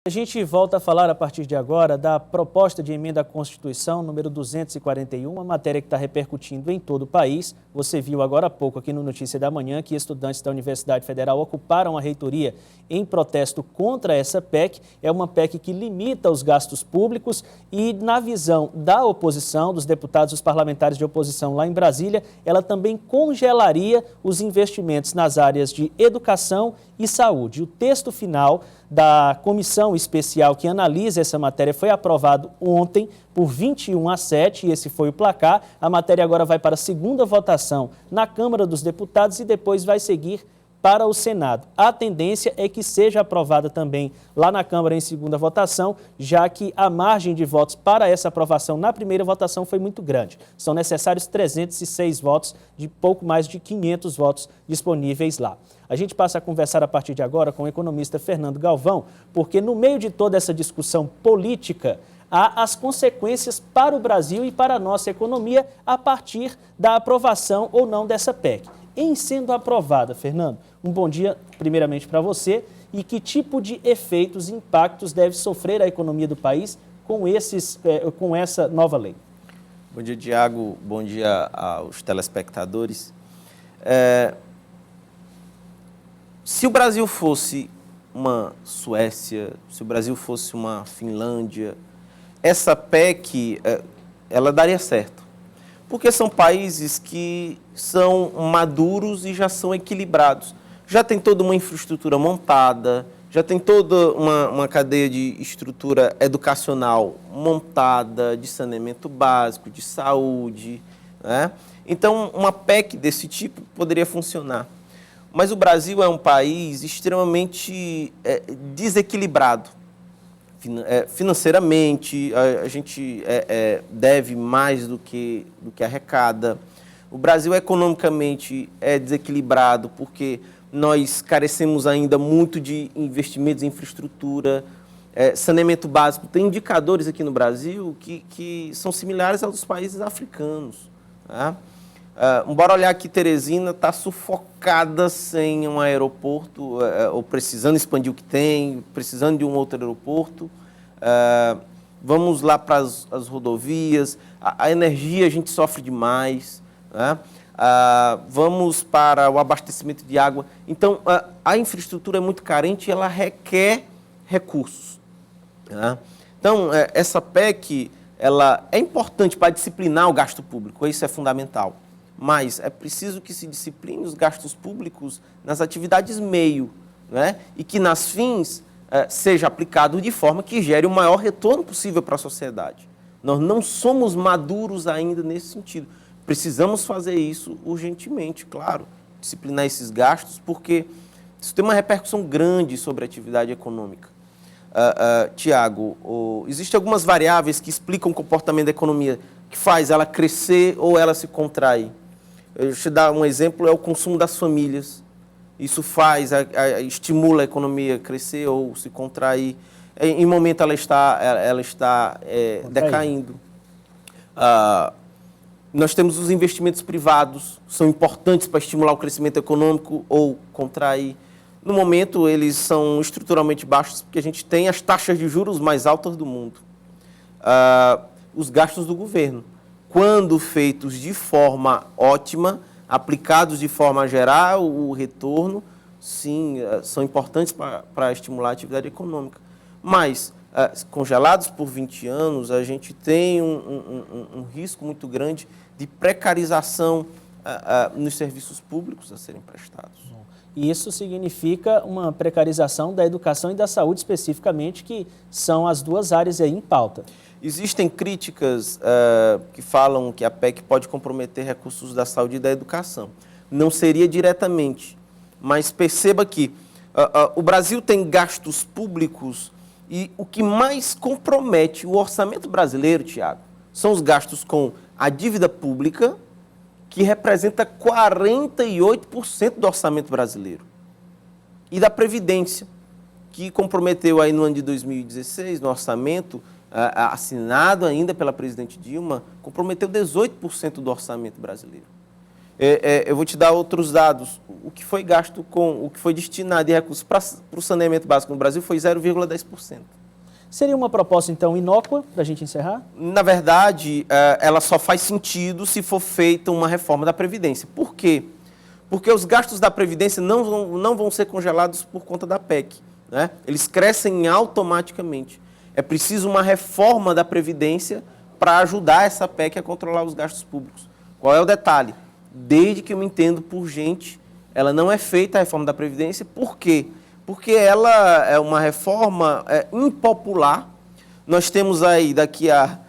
A gente volta a falar a partir de agora da proposta de emenda à Constituição número 241, uma matéria que está repercutindo em todo o país. Você viu agora há pouco aqui no Notícia da Manhã que estudantes da Universidade Federal ocuparam a reitoria em protesto contra essa PEC. É uma PEC que limita os gastos públicos e, na visão da oposição, dos deputados e dos parlamentares de oposição lá em Brasília, ela também congelaria os investimentos nas áreas de educação e saúde. O texto final da comissão especial que analisa essa matéria foi aprovado ontem por 21-7, e esse foi o placar. A matéria agora vai para a segunda votação na Câmara dos Deputados e depois vai seguir para o Senado. A tendência é que seja aprovada também lá na Câmara em segunda votação, já que a margem de votos para essa aprovação na primeira votação foi muito grande. São necessários 306 votos, de pouco mais de 500 votos disponíveis lá. A gente passa a conversar a partir de agora com o economista Fernando Galvão, porque no meio de toda essa discussão política, há as consequências para o Brasil e para a nossa economia a partir da aprovação ou não dessa PEC. Em sendo aprovada, Fernando, um bom dia primeiramente para você, e que tipo de efeitos e impactos deve sofrer a economia do país com essa nova lei? Bom dia, Diago. Bom dia aos telespectadores. Se o Brasil fosse uma Suécia, se o Brasil fosse uma Finlândia, essa PEC, ela daria certo. Porque são países que são maduros e já são equilibrados. Já tem toda uma infraestrutura montada, já tem toda uma cadeia de estrutura educacional montada, de saneamento básico, de saúde, né? Então, uma PEC desse tipo poderia funcionar. Mas o Brasil é um país extremamente desequilibrado. Financeiramente, a gente deve mais do que arrecada. O Brasil economicamente é desequilibrado porque nós carecemos ainda muito de investimentos em infraestrutura, saneamento básico. Tem indicadores aqui no Brasil que são similares aos dos países africanos, tá? Bora olhar que Teresina está sufocada sem um aeroporto, ou precisando expandir o que tem, precisando de um outro aeroporto. Vamos lá para as rodovias, a energia a gente sofre demais, né? Vamos para o abastecimento de água. Então, a infraestrutura é muito carente e ela requer recursos, né? Então, essa PEC ela é importante para disciplinar o gasto público, isso é fundamental. Mas é preciso que se discipline os gastos públicos nas atividades meio, né? E que nas fins seja aplicado de forma que gere o maior retorno possível para a sociedade. Nós não somos maduros ainda nesse sentido. Precisamos fazer isso urgentemente, claro, disciplinar esses gastos, porque isso tem uma repercussão grande sobre a atividade econômica. Tiago, existem algumas variáveis que explicam o comportamento da economia, que faz ela crescer ou ela se contrair. Eu te dar um exemplo, é o consumo das famílias. Isso estimula a economia a crescer ou se contrair. Em momento ela está decaindo. Nós temos os investimentos privados, são importantes para estimular o crescimento econômico ou contrair. No momento, eles são estruturalmente baixos porque a gente tem as taxas de juros mais altas do mundo. Os gastos do governo, quando feitos de forma ótima, aplicados de forma a gerar o retorno, sim, são importantes para estimular a atividade econômica. Mas, congelados por 20 anos, a gente tem um risco muito grande de precarização nos serviços públicos a serem prestados. E isso significa uma precarização da educação e da saúde especificamente, que são as duas áreas aí em pauta. Existem críticas que falam que a PEC pode comprometer recursos da saúde e da educação. Não seria diretamente, mas perceba que o Brasil tem gastos públicos e o que mais compromete o orçamento brasileiro, Tiago, são os gastos com a dívida pública, que representa 48% do orçamento brasileiro, e da Previdência, que comprometeu aí no ano de 2016, no orçamento, assinado ainda pela presidente Dilma, comprometeu 18% do orçamento brasileiro. Eu vou te dar outros dados. o que foi gasto o que foi destinado de recursos para o saneamento básico no Brasil foi 0,10%. Seria uma proposta, então, inócua, para a gente encerrar? Na verdade, ela só faz sentido se for feita uma reforma da Previdência. Por quê? Porque os gastos da Previdência não vão ser congelados por conta da PEC, né? Eles crescem automaticamente. É preciso uma reforma da Previdência para ajudar essa PEC a controlar os gastos públicos. Qual é o detalhe? Desde que eu me entendo por gente, ela não é feita a reforma da Previdência. Por quê? Porque ela é uma reforma impopular. Nós temos aí, daqui a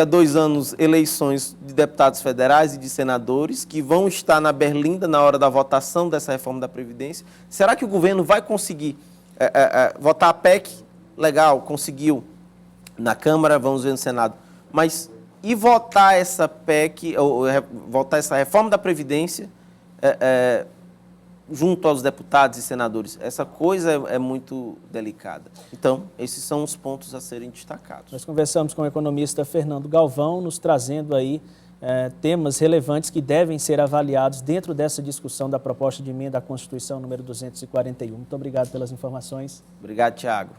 2 anos, eleições de deputados federais e de senadores que vão estar na berlinda na hora da votação dessa reforma da Previdência. Será que o governo vai conseguir votar a PEC? Legal, conseguiu na Câmara, vamos ver no Senado. Mas e votar essa PEC, ou votar essa reforma da Previdência junto aos deputados e senadores? Essa coisa é muito delicada. Então, esses são os pontos a serem destacados. Nós conversamos com o economista Fernando Galvão, nos trazendo aí temas relevantes que devem ser avaliados dentro dessa discussão da proposta de emenda à Constituição número 241. Muito obrigado pelas informações. Obrigado, Tiago.